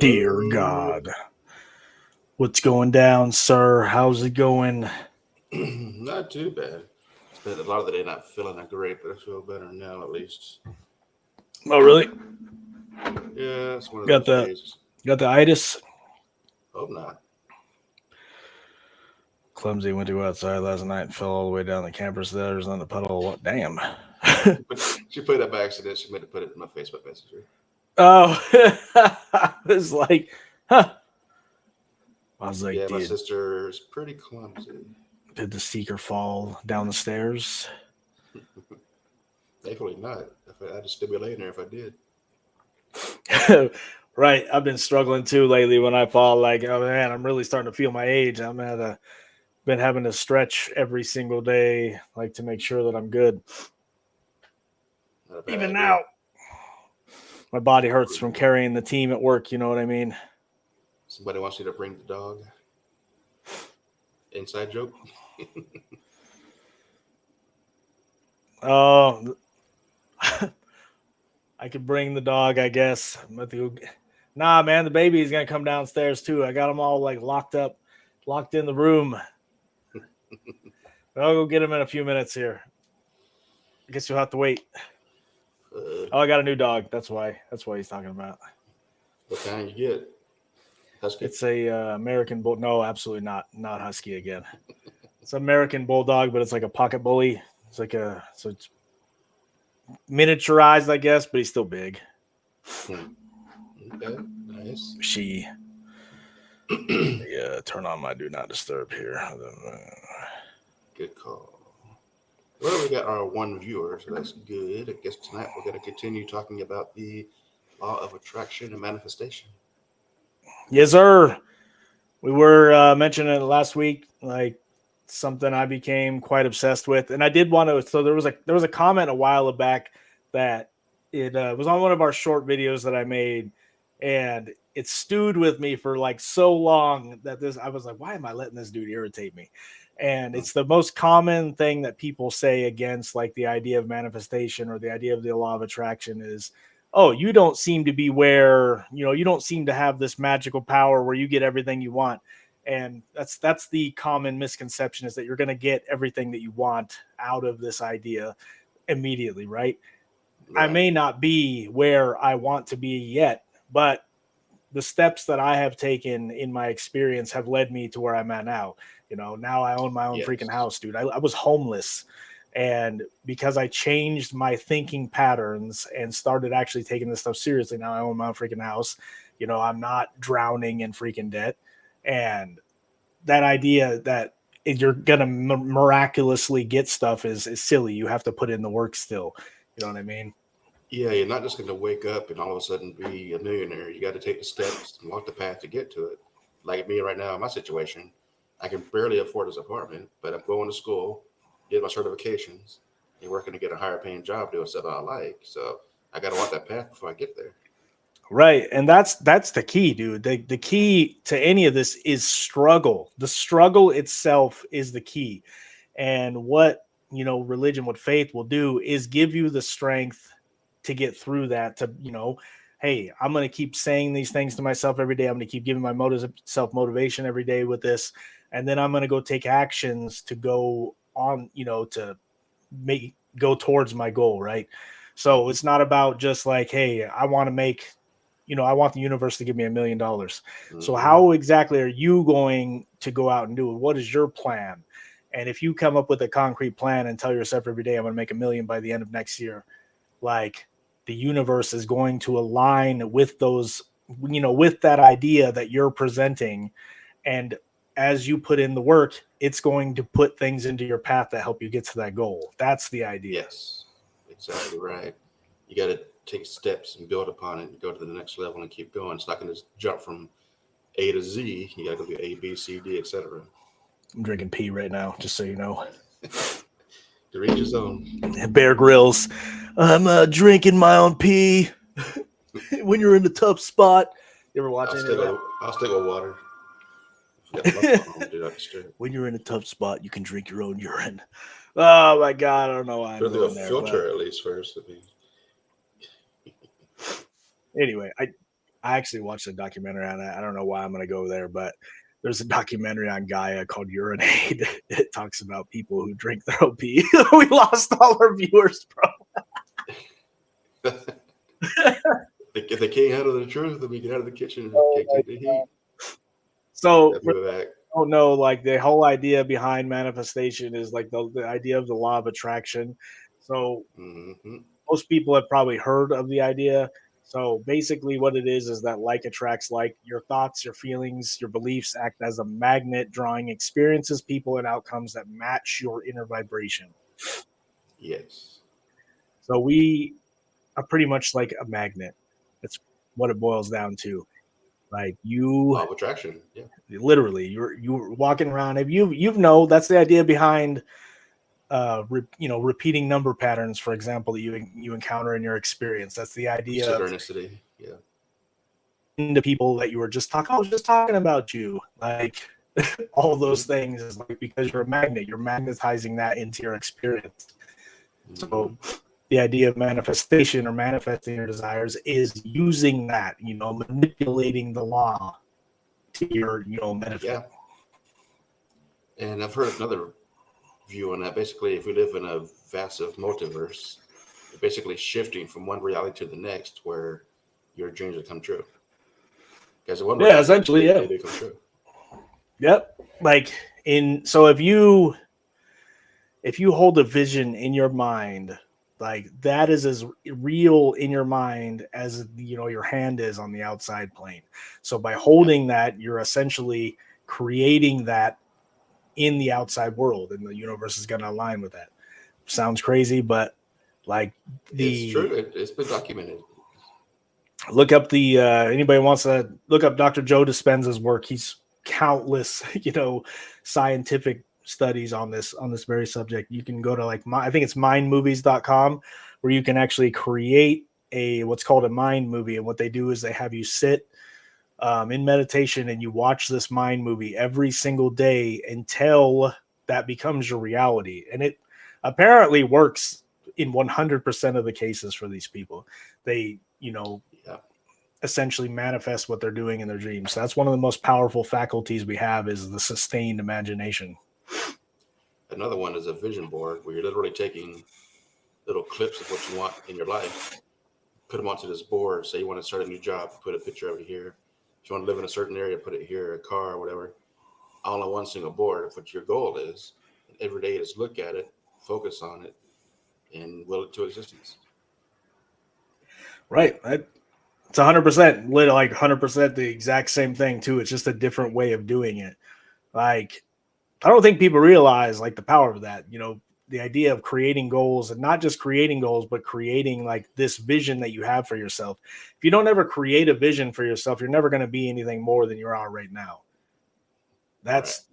Dear God. What's going down, sir? How's it going? Not too bad. Spent a lot of the day not feeling that great, but I feel better now at least. Oh, really? Yeah, it's one of Got those the days. got the itis? Hope not. Clumsy went to go outside last night and fell all the way down the campus stairs on the puddle. What? Damn. She put it up by accident. She meant to put it in my Facebook Messenger. Oh, I was like, huh. I was like, Yeah, my dude, sister is pretty clumsy. did the seeker fall down the stairs? Thankfully not. If I had to stimulate her if I did. Right. I've been struggling too lately when I fall. Like, oh man, I'm really starting to feel my age. Been having to stretch every single day, like to make sure that I'm good. Not a bad Even idea. now, my body hurts from carrying the team at work. You know what I mean? Somebody wants you to bring the dog. Inside joke. Oh, I could bring the dog, I guess. Nah, man, the baby is gonna come downstairs too. I got them all like locked in the room. I'll go get him in a few minutes here. I guess you'll have to wait. Oh, I got a new dog. That's why. That's what he's talking about. What kind you get? Husky. It's a American bull. No, absolutely not. Not husky again. It's American bulldog, but it's like a pocket bully. It's like it's miniaturized, I guess, but he's still big. Okay, nice. She turn on my do not disturb here. Good call. Well, we got our one viewer, so that's good. I guess tonight we're going to continue talking about the law of attraction and manifestation. Yes, sir. We were mentioning it last week, like something I became quite obsessed with, and I did want to. So there was a comment a while back that it was on one of our short videos that I made, and it stewed with me for like so long that I was like, why am I letting this dude irritate me? And it's the most common thing that people say against like the idea of manifestation or the idea of the law of attraction is, oh, you don't seem to be where, you don't seem to have this magical power where you get everything you want. And that's the common misconception, is that you're going to get everything that you want out of this idea immediately, right? I may not be where I want to be yet, but the steps that I have taken in my experience have led me to where I'm at now. Now I own my own freaking house, dude. I was homeless. And because I changed my thinking patterns and started actually taking this stuff seriously, now I own my own freaking house. I'm not drowning in freaking debt. And that idea that you're going to miraculously get stuff is silly. You have to put in the work still. You know what I mean? Yeah, you're not just going to wake up and all of a sudden be a millionaire. You got to take the steps and walk the path to get to it. Like me right now in my situation, I can barely afford this apartment, but I'm going to school, get my certifications, and working to get a higher paying job doing stuff I like. So I got to walk that path before I get there. Right. And that's the key, dude. The key to any of this is struggle. The struggle itself is the key. And what, religion, what faith will do is give you the strength to get through that, to, hey, I'm going to keep saying these things to myself every day. I'm going to keep giving my self motivation every day with this. And then I'm going to go take actions to go on, to go towards my goal. Right. So it's not about just like, hey, I want the universe to give me $1 million. So how exactly are you going to go out and do it? What is your plan? And if you come up with a concrete plan and tell yourself every day, I'm going to make $1 million by the end of next year, like the universe is going to align with those, with that idea that you're presenting. And as you put in the work, it's going to put things into your path that help you get to that goal. That's the idea. Yes, exactly right. You got to take steps and build upon it and go to the next level and keep going. It's not going to jump from A to Z. You got to go A, B, C, D, etc. I'm drinking pee right now, just so you know. To reach his own. Bear Grylls. I'm drinking my own pee. When you're in a tough spot. You ever watch any of that? I'll stick with water. When you're in a tough spot, you can drink your own urine. Oh my God, I don't know why I'm going there. Filter at least first. Anyway, I actually watched a documentary on that. I don't know why I'm going to go there, but there's a documentary on Gaia called Urinate. It talks about people who drink their own pee. We lost all our viewers, bro. If they can't handle the truth, then we get out of the kitchen and can't take the heat. So, back. Oh no, like the whole idea behind manifestation is like the idea of the law of attraction. So most people have probably heard of the idea. So basically what it is that like attracts like. Your thoughts, your feelings, your beliefs act as a magnet, drawing experiences, people, and outcomes that match your inner vibration. Yes. So we are pretty much like a magnet. That's what it boils down to. Like law of attraction. Yeah. Literally, you're walking around. If you know, that's the idea behind repeating number patterns, for example, that you encounter in your experience. That's the idea synchronicity. Yeah. Into people that you were just talking. I was just talking about you. Like all those things is like because you're a magnet, you're magnetizing that into your experience. So the idea of manifestation or manifesting your desires is using that, manipulating the law to your, benefit. Yeah. And I've heard another view on that. Basically, if we live in a vast multiverse, you're basically shifting from one reality to the next where your dreams will come true. Because one reality, essentially, they come true. Yep. So if you hold a vision in your mind, like that is as real in your mind as your hand is on the outside plane. So by holding that, you're essentially creating that in the outside world, and the universe is going to align with that. Sounds crazy, but it's true. It's been documented. Look up anybody wants to look up Dr. Joe Dispenza's work. He's countless, scientific studies on this very subject. You can go to I think it's mindmovies.com, where you can actually create what's called a mind movie. And what they do is they have you sit in meditation and you watch this mind movie every single day until that becomes your reality. And it apparently works in 100% of the cases for these people. They, essentially manifest what they're doing in their dreams. So that's one of the most powerful faculties we have is the sustained imagination. Another one is a vision board where you're literally taking little clips of what you want in your life, put them onto this board. Say you want to start a new job, put a picture over here. If you want to live in a certain area, put it here, a car or whatever, all on one single board of what your goal is. And every day is look at it, focus on it, and will it to existence. Right. It's 100%, like 100% the exact same thing too. It's just a different way of doing it. I don't think people realize the power of that, the idea of creating goals, and not just creating goals, but creating this vision that you have for yourself. If you don't ever create a vision for yourself, you're never going to be anything more than you are right now. That's,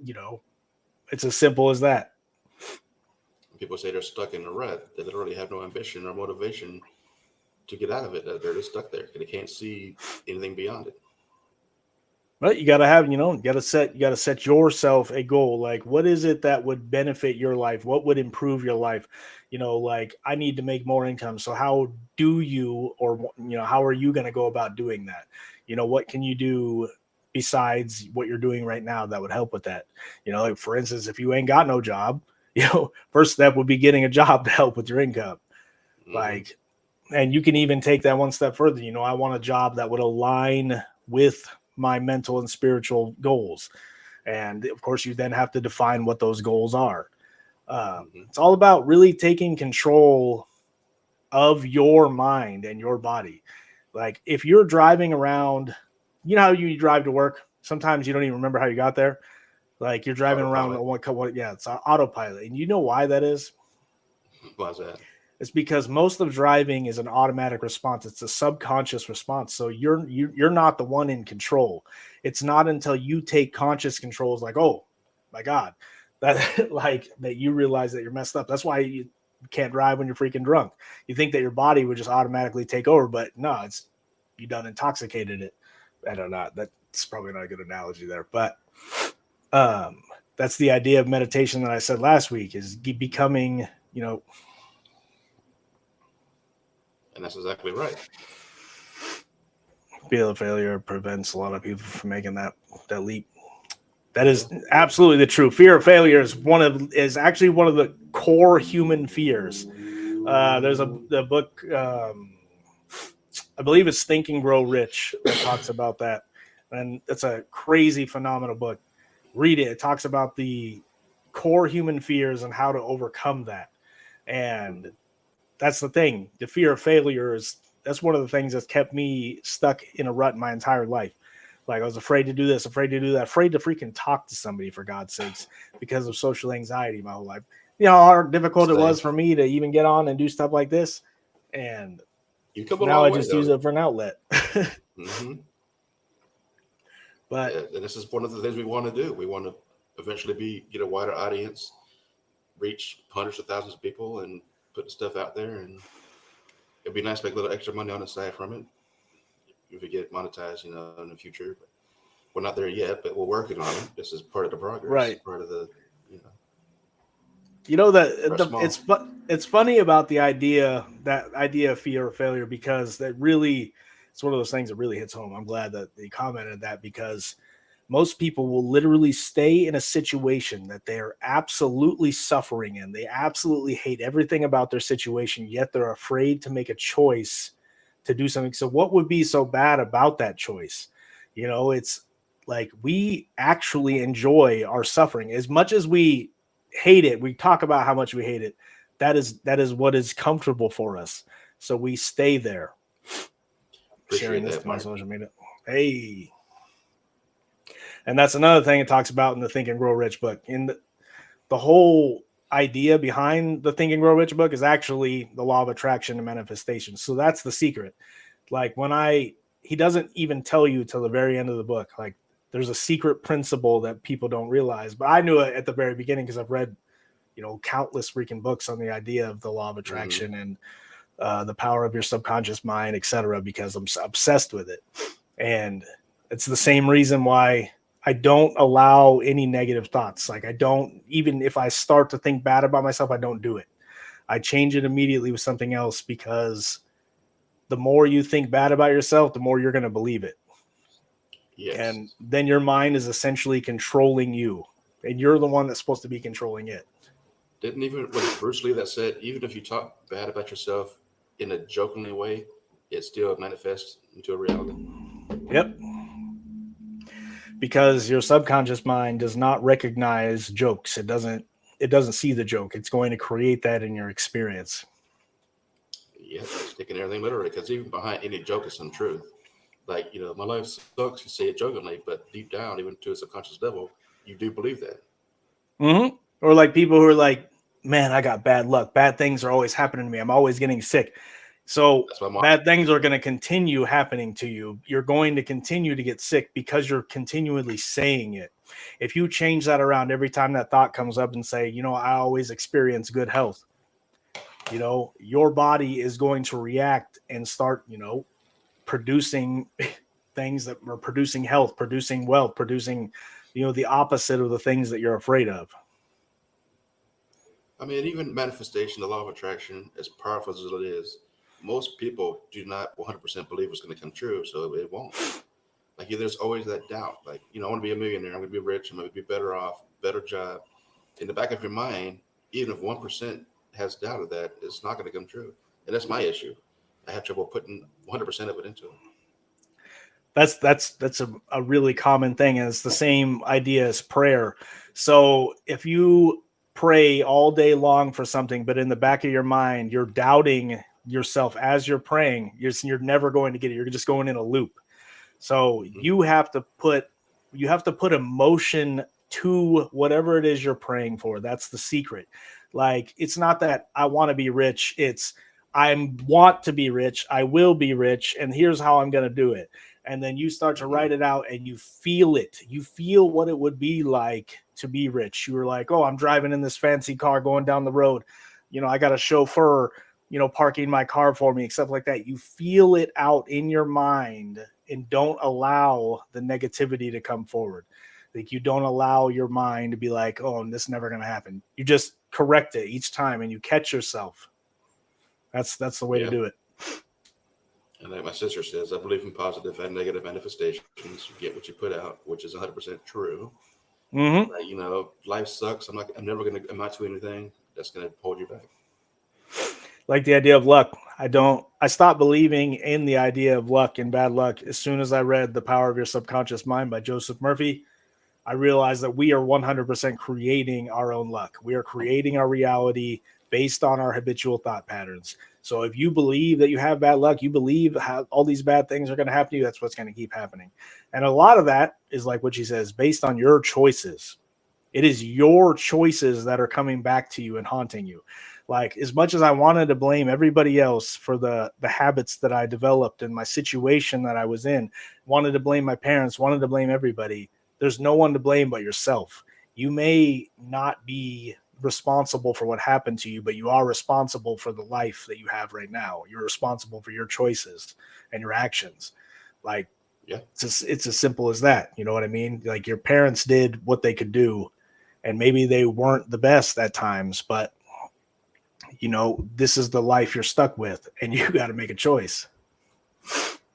it's as simple as that. People say they're stuck in a rut. They literally have no ambition or motivation to get out of it. They're just stuck there. They can't see anything beyond it. But you got to have, you got to set yourself a goal. What is it that would benefit your life? What would improve your life? I need to make more income. So how do you, or, how are you going to go about doing that? What can you do besides what you're doing right now that would help with that? For instance, if you ain't got no job, first step would be getting a job to help with your income. And you can even take that one step further. I want a job that would align with my mental and spiritual goals. And of course, you then have to define what those goals are. It's all about really taking control of your mind and your body. If you're driving around, how you drive to work, sometimes you don't even remember how you got there. You're driving around it's autopilot. And you know why that is? Why is that? It's because most of driving is an automatic response. It's a subconscious response. So you're not the one in control. It's not until you take conscious control, it's oh my God, that that you realize that you're messed up. That's why you can't drive when you're freaking drunk. You think that your body would just automatically take over, but no, it's you done intoxicated it. I don't know. That's probably not a good analogy there, but that's the idea of meditation that I said last week is becoming, And that's exactly right. Fear of failure prevents a lot of people from making that leap. That is absolutely the truth. Fear of failure is actually one of the core human fears. There's the book, I believe it's Think and Grow Rich, that talks about that, and it's a crazy, phenomenal book. Read it. It talks about the core human fears and how to overcome that. And that's the thing. The fear of failure that's one of the things that's kept me stuck in a rut my entire life. Like I was afraid to do this, afraid to do that, afraid to freaking talk to somebody, for God's sakes, because of social anxiety my whole life. You know how difficult it was for me to even get on and do stuff like this. And now I just use it for an outlet. Mm-hmm. But and this is one of the things we want to do. We want to eventually get a wider audience, reach hundreds of thousands of people, and put the stuff out there. And it'd be nice to make a little extra money on the side from it if we get monetized, in the future. But we're not there yet, but we're working on it. This is part of the progress, right? Part of the, it's funny about that idea of fear of failure, because it's one of those things that really hits home. I'm glad that they commented that, because most people will literally stay in a situation that they are absolutely suffering in. They absolutely hate everything about their situation, yet they're afraid to make a choice to do something. So what would be so bad about that choice? It's like we actually enjoy our suffering as much as we hate it. We talk about how much we hate it. That is what is comfortable for us. So we stay there. Sharing this to my social media. Hey. And that's another thing it talks about in the Think and Grow Rich book. In the whole idea behind the Think and Grow Rich book is actually the law of attraction and manifestation. So that's the secret. Like he doesn't even tell you till the very end of the book. Like there's a secret principle that people don't realize, but I knew it at the very beginning because I've read, countless freaking books on the idea of the law of attraction and the power of your subconscious mind, etc., because I'm obsessed with it. And it's the same reason why I don't allow any negative thoughts. Like even if I start to think bad about myself, I don't do it. I change it immediately with something else, because the more you think bad about yourself, the more you're going to believe it. Yes. And then your mind is essentially controlling you, and you're the one that's supposed to be controlling it. Was Bruce Lee that said, even if you talk bad about yourself in a jokingly way, it still manifests into a reality? Yep. Because your subconscious mind does not recognize jokes. It doesn't see the joke. It's going to create that in your experience. Yeah, it's taking everything literally, because even behind any joke is some truth. Like, my life sucks, you say it jokingly, but deep down, even to a subconscious level, you do believe that. Mm-hmm. Or like people who are like, man, I got bad luck. Bad things are always happening to me. I'm always getting sick. So bad things are going to continue happening to you. You're going to continue to get sick because you're continually saying it. If you change that around every time that thought comes up and say, I always experience good health, your body is going to react and start, producing things that are producing health, producing wealth, producing, the opposite of the things that you're afraid of. I mean, even manifestation, the law of attraction, as powerful as it is, most people do not 100% believe it's going to come true, so it won't. Like, there's always that doubt. Like, I want to be a millionaire. I'm going to be rich. I'm going to be better off, better job. In the back of your mind, even if 1% has doubt of that, it's not going to come true. And that's my issue. I have trouble putting 100% of it into it. That's a really common thing, and it's the same idea as prayer. So if you pray all day long for something, but in the back of your mind, you're doubting yourself as you're praying, you're never going to get it. You're just going in a loop. So you have to put emotion to whatever it is you're praying for. That's the secret. Like, it's not that I want to be rich. It's I want to be rich. I will be rich. And here's how I'm going to do it. And then you start to write it out and you feel it. You feel what it would be like to be rich. You were like, oh, I'm driving in this fancy car going down the road. I got a chauffeur, parking my car for me, stuff like that. You feel it out in your mind and don't allow the negativity to come forward. Like, you don't allow your mind to be like, oh, this is never going to happen. You just correct it each time and you catch yourself. That's the way to do it. And like my sister says, I believe in positive and negative manifestations. You get what you put out, which is 100% true. Mm-hmm. Like, life sucks. I'm never going to amount to anything that's going to hold you back. Like the idea of luck. I stopped believing in the idea of luck and bad luck as soon as I read The Power of Your Subconscious Mind by Joseph Murphy. I realized that we are 100% creating our own luck. We are creating our reality based on our habitual thought patterns. So if you believe that you have bad luck, you believe how all these bad things are going to happen to you, that's what's going to keep happening. And a lot of that is like what she says, based on your choices. It is your choices that are coming back to you and haunting you. Like, as much as I wanted to blame everybody else for the habits that I developed and my situation that I was in, wanted to blame my parents, wanted to blame everybody, there's no one to blame but yourself. You may not be responsible for what happened to you, but you are responsible for the life that you have right now. You're responsible for your choices and your actions. Like, Yeah. it's as simple as that. You know what I mean? Like, your parents did what they could do, and maybe they weren't the best at times, but this is the life you're stuck with, and you got to make a choice.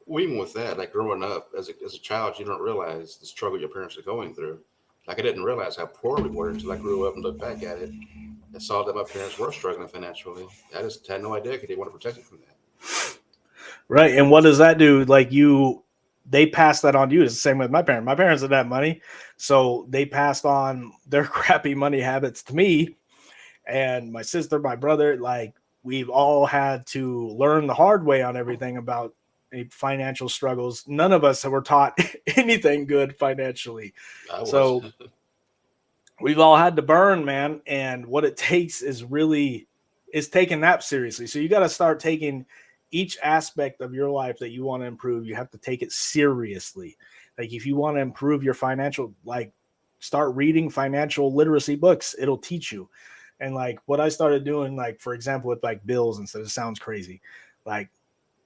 Well, even with that, like growing up as a child, you don't realize the struggle your parents are going through. Like I didn't realize how poor we were until I grew up and looked back at it and saw that my parents were struggling financially. I just had no idea because they want to protect me from that. Right. And what does that do? Like, they pass that on to you. It's the same with my parents. My parents didn't have money, so they passed on their crappy money habits to me and my sister, my brother. Like, we've all had to learn the hard way on everything about financial struggles. None of us were taught anything good financially. I was. So we've all had to burn, man. And what it takes is taking that seriously. So you got to start taking each aspect of your life that you want to improve. You have to take it seriously. Like, if you want to improve your financial, like, start reading financial literacy books. It'll teach you. And like what I started doing, like, for example, with like bills and stuff, it sounds crazy. Like,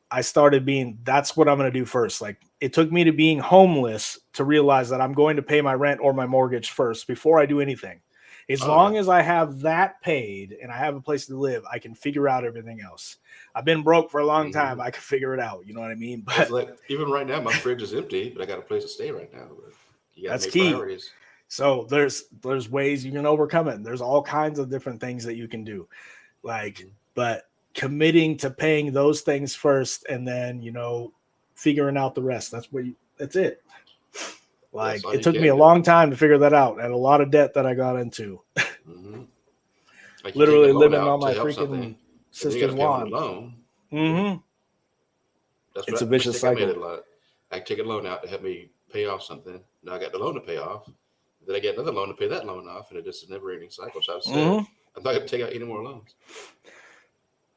I started that's what I'm going to do first. Like, it took me to being homeless to realize that I'm going to pay my rent or my mortgage first before I do anything. As long as I have that paid and I have a place to live, I can figure out everything else. I've been broke for a long time. I can figure it out. You know what I mean? But like, even right now, my fridge is empty, but I got a place to stay right now. But you got to make key. priorities. So there's ways you can overcome it. There's all kinds of different things that you can do. Like, but committing to paying those things first and then, figuring out the rest. That's it. Like, it took me a long time to figure that out, and a lot of debt that I got into. Mm-hmm. Like, literally living on my freaking sister's lawn. Loan. Mm-hmm. It's a vicious cycle. I made it a lot. I take a loan out to help me pay off something. Now I got the loan to pay off. Then I get another loan to pay that loan off, and it just a never-ending cycle. So I said, I'm not going to take out any more loans.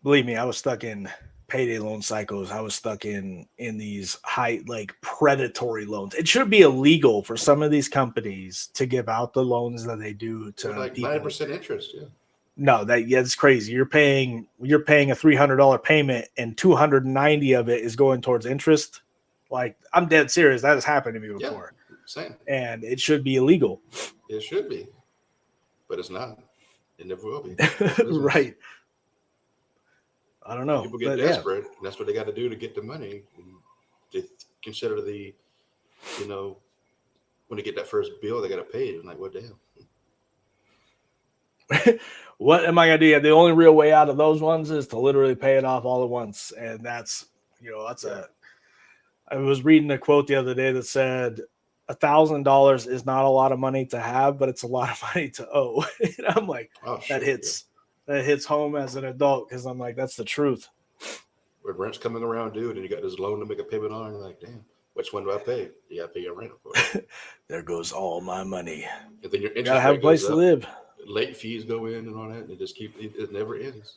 Believe me, I was stuck in payday loan cycles. I was stuck in these like predatory loans. It should be illegal for some of these companies to give out the loans that they do to like people. 9% interest. Yeah. No, it's crazy. You're paying a $300 payment, and $290 of it is going towards interest. Like, I'm dead serious. That has happened to me before. Yeah, same. And it should be illegal. It should be, but it's not. It never will be. Right. I don't know. People get desperate, and that's what they got to do to get the money. They consider when they get that first bill, they got to pay it. I'm like, what the hell? What am I going to do? Yeah, the only real way out of those ones is to literally pay it off all at once. And that's, I was reading a quote the other day that said, $1,000 is not a lot of money to have, but it's a lot of money to owe. And I'm like, that hits home as an adult, because I'm like, that's the truth. When rent's coming around, dude, and you got this loan to make a payment on, you're like, damn, which one do I pay? You got to pay your rent, of course. There goes all my money. And then your interest gotta have a place to live. Late fees go in and all that, and it never ends.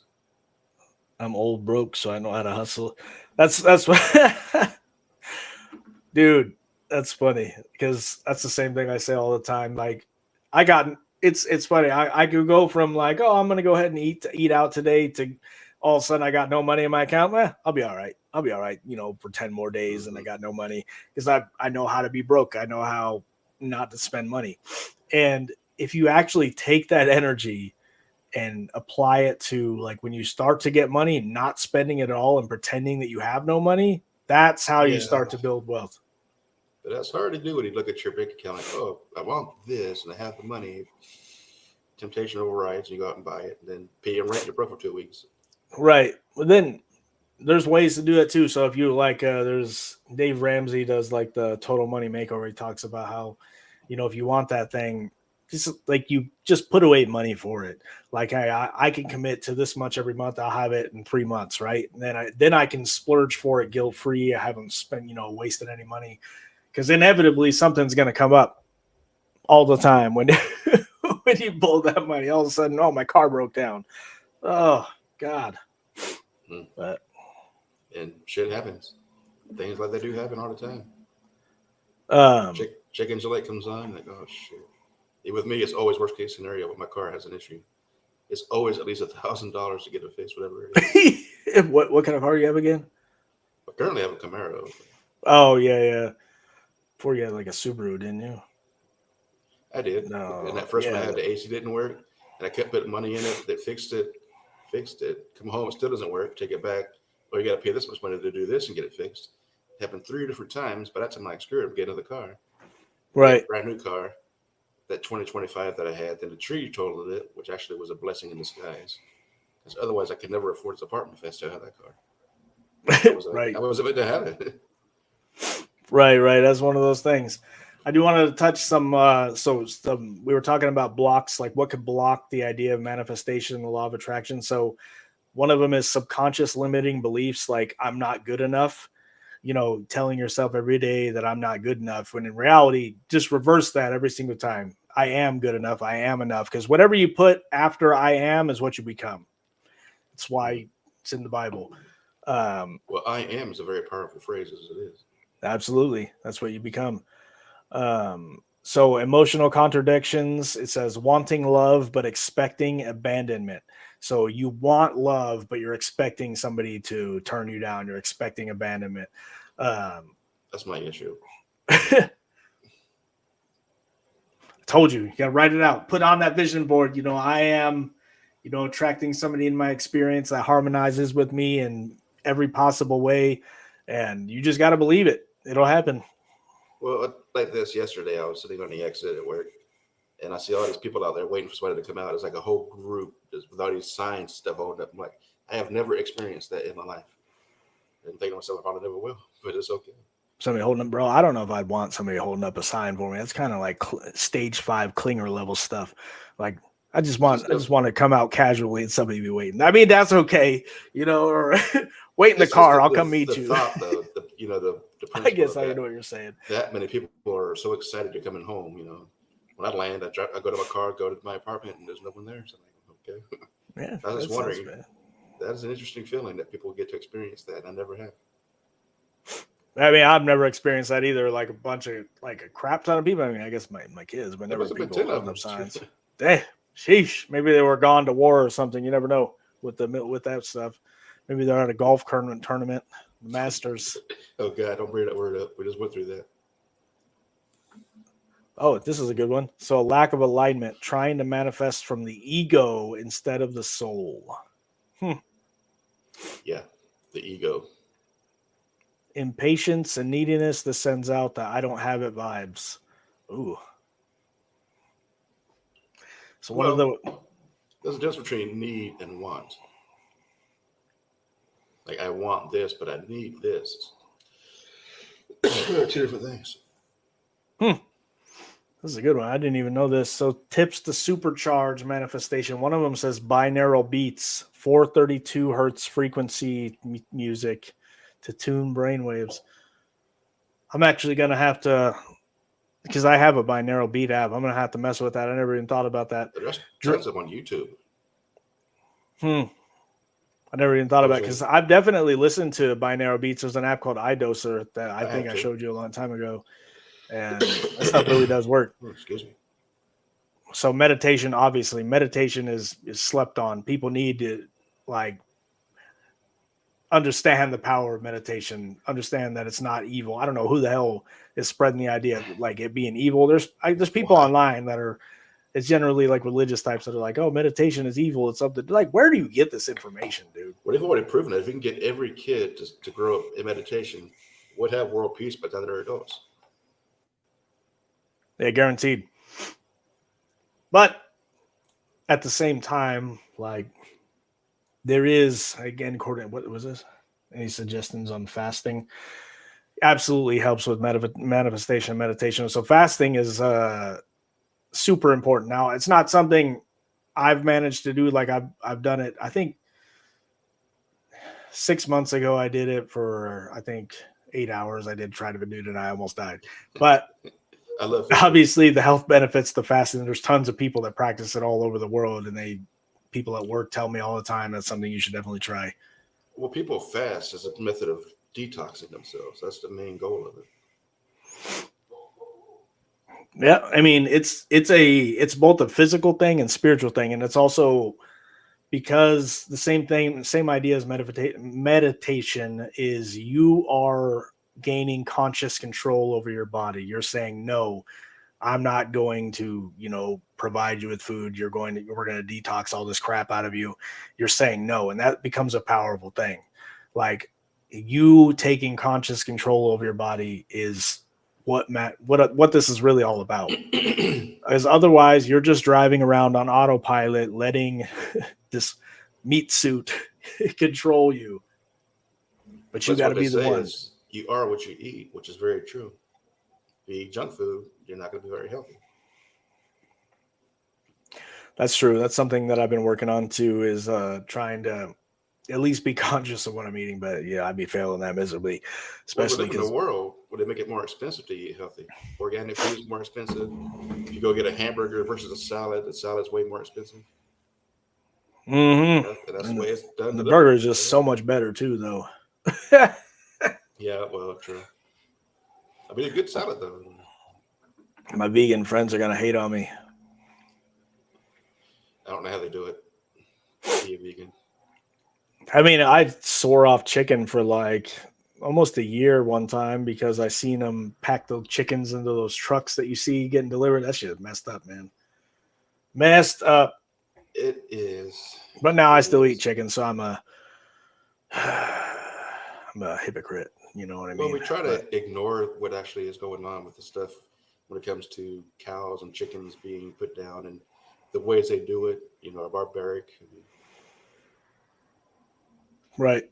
I'm old broke, so I know how to hustle. That's what, dude. That's funny, because that's the same thing I say all the time. Like, it's funny. I could go from like, oh, I'm gonna go ahead and eat out today, to all of a sudden I got no money in my account. I'll be all right. For 10 more days, and I got no money, because I know how to be broke. I know how not to spend money. And if you actually take that energy and apply it to, like, when you start to get money, not spending it all and pretending that you have no money, That's how you Yeah. start to build wealth. But that's hard to do when you look at your bank account like, oh, I want this and I have the money. Temptation overrides, you go out and buy it, and then pay your rent, you're broke for 2 weeks. Right. Well, then there's ways to do it too. So if you like, there's Dave Ramsey does like the Total Money Makeover. He talks about how, if you want that thing, just like you just put away money for it. Like, hey, I can commit to this much every month. I'll have it in 3 months, right? And then I can splurge for it guilt free. I haven't spent wasted any money, because inevitably something's going to come up all the time when when you pull that money. All of a sudden, oh, my car broke down. Oh God. But And shit happens. Things like that do happen all the time. Check engine light comes on, like, oh shit. With me, it's always worst case scenario when my car has an issue. It's always at least $1,000 to get it fixed, whatever it is. what kind of car do you have again? I currently have a Camaro. Oh yeah. Before you had like a Subaru, didn't you? I did. No. And that first one I had, the AC didn't work, and I kept putting money in it. They fixed it. Come home, it still doesn't work. Take it back. Or you got to pay this much money to do this and get it fixed. It happened 3 different times. By that time, I'm like, screw it, I'm getting another car. Right. Brand new car. That 2025 that I had, then the tree totaled it, which actually was a blessing in disguise. Because otherwise, I could never afford this apartment if I still had that car. Right. I was about to have it. Right. That's one of those things. I do want to touch some. We were talking about blocks, like what could block the idea of manifestation, the law of attraction. So one of them is subconscious limiting beliefs, like I'm not good enough. Telling yourself every day that I'm not good enough, when in reality, just reverse that every single time. I am good enough. I am enough. Because whatever you put after I am is what you become. That's why it's in the Bible. Well, I am is a very powerful phrase as it is. Absolutely. That's what you become. So emotional contradictions, it says wanting love, but expecting abandonment. So you want love, but you're expecting somebody to turn you down. You're expecting abandonment. That's my issue. Told you got to write it out. Put on that vision board. I am, attracting somebody in my experience that harmonizes with me in every possible way. And you just got to believe it. It'll happen. Well, like this yesterday, I was sitting on the exit at work, and I see all these people out there waiting for somebody to come out. It's like a whole group just with all these signs stuff holding up. I'm like, I have never experienced that in my life. And thinking to myself, I probably never will, but it's okay. Somebody holding up, bro. I don't know if I'd want somebody holding up a sign for me. That's kind of like stage 5 clinger level stuff. Like I just want to come out casually and somebody be waiting. I mean, that's okay, or wait in the car. I'll come meet you. Thought, though, the I guess I know what you're saying. That many people are so excited you're coming home. When I land, I go to my car, go to my apartment, and there's no one there. So I'm like, okay. Yeah, I was just wondering. That is an interesting feeling that people get to experience that. I never have. I mean, I've never experienced that either. Like a crap ton of people. I mean, I guess my kids, but never people holding up signs. Dang, sheesh. Maybe they were gone to war or something. You never know with that stuff. Maybe they're at a golf tournament, the Masters. Oh God, don't bring that word up. We just went through that. Oh, this is a good one. So a lack of alignment, trying to manifest from the ego instead of the soul. Yeah, the ego. Impatience and neediness that sends out the I don't have it vibes. Ooh. So there's a difference between need and want. Like I want this, but I need this. 2 different things. This is a good one. I didn't even know this. So tips to supercharge manifestation. One of them says binaural beats, 432 hertz frequency music to tune brainwaves. I'm actually going to have to, because I have a binaural beat app, I'm going to have to mess with that. I never even thought about that. There's tons of them on YouTube. I never even thought about it because I've definitely listened to binaural beats. There's an app called iDoser that I think I showed you a long time ago. And that stuff really does work. Excuse me. So meditation is slept on. People need to understand the power of meditation, understand that it's not evil. I don't know who the hell is spreading the idea of it being evil. There's people online that are, it's generally like religious types that are like, oh, meditation is evil. It's something like, where do you get this information, dude? Well, they've already proven that if you can get every kid to grow up in meditation, we'd have world peace by the time they're adults. Yeah, guaranteed. But at the same time, like there is, again, according, what was this? Any suggestions on fasting? Absolutely helps with manifestation and meditation. So fasting is super important. Now, it's not something I've managed to do. Like I've done it. I think 6 months ago, I did it for, I think 8 hours. I did try to do it and I almost died. But I love it. obviously the health benefits to fasting. There's tons of people that practice it all over the world, and people at work tell me all the time that's something you should definitely try. Well, people fast as a method of detoxing themselves. That's the main goal of it. Yeah, I mean it's both a physical thing and spiritual thing, and it's also because the same idea as meditation is you are gaining conscious control over your body. You're saying, no, I'm not going to, provide you with food. We're going to detox all this crap out of you. You're saying no. And that becomes a powerful thing. Like you taking conscious control over your body is what this is really all about. As otherwise you're just driving around on autopilot, letting this meat suit control you. But you got to be the one. You are what you eat, which is very true. If you eat junk food, you're not going to be very healthy. That's true. That's something that I've been working on too, is trying to at least be conscious of what I'm eating. But yeah, I'd be failing that miserably, especially because in the world where they make it more expensive to eat healthy. Organic food is more expensive. If you go get a hamburger versus a salad, the salad's way more expensive. Mm-hmm. That's the way it's done. The burger is just so much better too, though. Yeah, well, true. I mean, a good salad though. My vegan friends are gonna hate on me. I don't know how they do it. Be a vegan. I mean, I swore off chicken for like almost a year one time because I seen them pack the chickens into those trucks that you see getting delivered. That shit is messed up, man. Messed up. It is. But now I still eat chicken, so I'm a hypocrite. You know what I mean? Well, we try to ignore what actually is going on with the stuff when it comes to cows and chickens being put down, and the ways they do it, are barbaric. Right.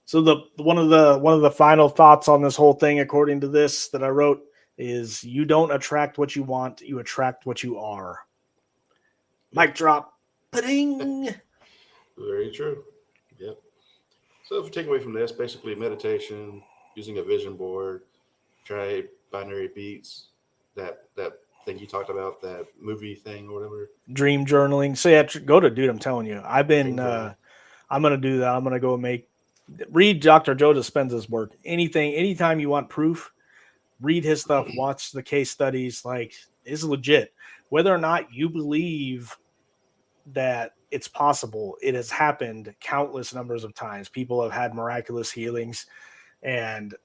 So one of the final thoughts on this whole thing, according to this that I wrote, is you don't attract what you want, you attract what you are. Mic drop. Ba-ding. Very true. Yep. So if you take away from this, basically meditation, using a vision board, try binary beats, that thing you talked about, that movie thing or whatever. Dream journaling. So yeah, go to, dude, I'm telling you. I'm going to do that. I'm going to go read Dr. Joe Dispenza's work. Anytime you want proof, read his stuff, watch the case studies. Like, it's legit. Whether or not you believe that it's possible, it has happened countless numbers of times. People have had miraculous healings and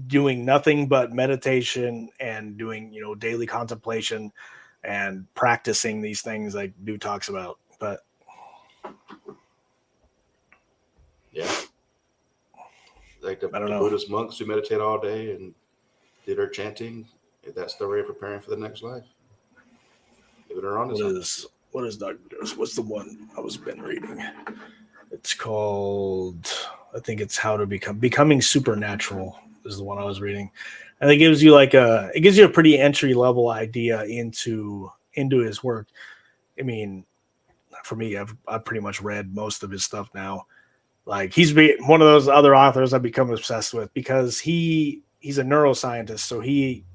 doing nothing but meditation and doing, daily contemplation and practicing these things like Dude talks about. But yeah, like the Buddhist monks who meditate all day and did their chanting, that's the way of preparing for the next life. If they're on what is Dr. What's the one I was been reading? It's called, I think it's How to Becoming Supernatural is the one I was reading. And it gives you a pretty entry level idea into his work. I mean, for me, I've pretty much read most of his stuff now. Like, he's one of those other authors I've become obsessed with because he's a neuroscientist. So he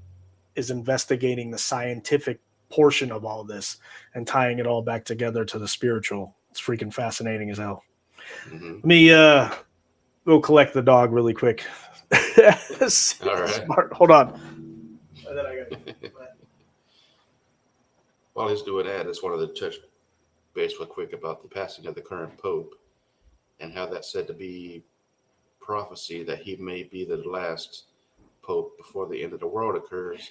is investigating the scientific portion of all this and tying it all back together to the spiritual. It's freaking fascinating as hell. Let me go collect the dog really quick. All right. Smart. Hold on. And then I got While he's doing that, I just wanted to touch base real quick about the passing of the current Pope and how that's said to be prophecy that he may be the last Pope before the end of the world occurs.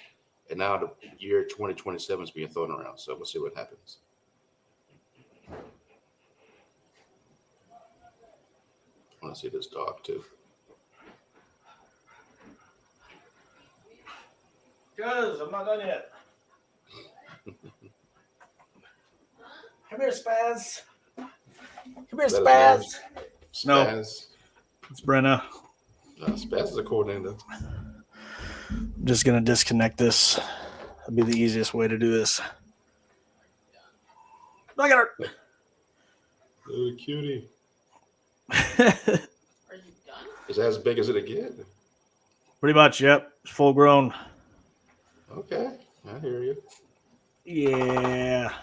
And now the year 2027 is being thrown around. So we'll see what happens. I want to see this dog too. Cuz I'm not done yet. Come here, Spaz. Come here, That Spaz. is No. Spaz. It's Brenna. Spaz is a cool name though. I'm just gonna disconnect this. That'd be the easiest way to do this. Look at her. Little cutie. Are you done? Is that as big as it'll get? Pretty much, yep. Full grown. Okay, I hear you. Yeah.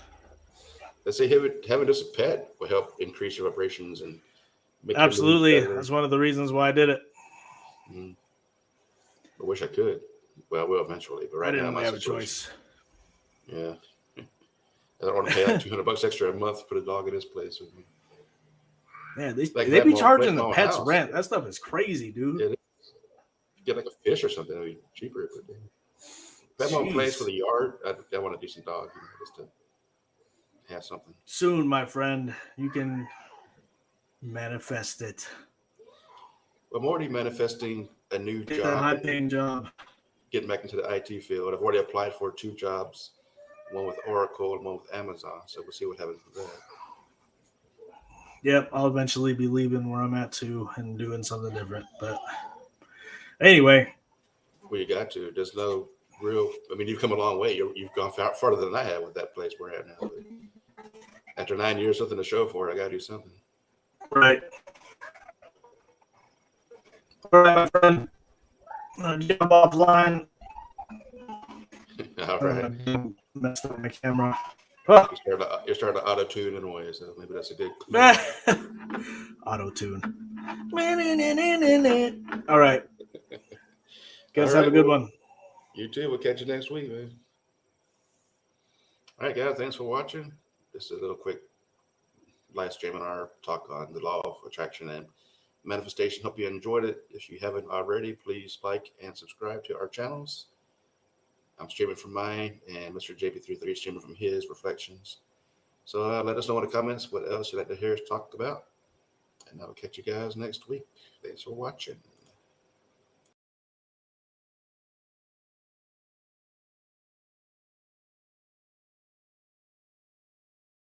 Let's say having this a pet will help increase your vibrations and make your mood Absolutely. better. That's one of the reasons why I did it. I wish I could. Well, I will eventually, but I right now didn't my have a situation. choice. Yeah, I don't want to pay like $200 extra a month to put a dog in this place with me. Man, they Like be have my own charging place, the my own pets house. rent. That stuff is crazy, dude. It is. If you get like a fish or something, it'd be cheaper. But if I have my own place Jeez. for the yard, I want a decent dog, just to have something. Soon, my friend, you can manifest it. I'm already manifesting a new Get that job, high-paying job. getting back into the IT field. I've already applied for 2 jobs, one with Oracle and one with Amazon. So we'll see what happens with that. Yep, I'll eventually be leaving where I'm at too and doing something different. But anyway, Well, you got to. There's no real. I mean, you've come a long way. You've gone farther than I have with that place we're at now. But after 9 years, something to show for it. I got to do something. right. All right, my friend. I'm gonna jump offline. All right. Messed up my camera. Oh. You're starting to auto tune in a way, so maybe that's a good. Auto tune. All right. Guys, All have a right, good well, one. You too. We'll catch you next week, man. All right, guys. Thanks for watching. This is a little quick live stream on our talk on the law of attraction and manifestation. Hope you enjoyed it. If you haven't already, please like and subscribe to our channels. I'm streaming from mine, and Mr. JP33 is streaming from his Reflections. So let us know in the comments what else you'd like to hear us talk about. And I will catch you guys next week. Thanks for watching.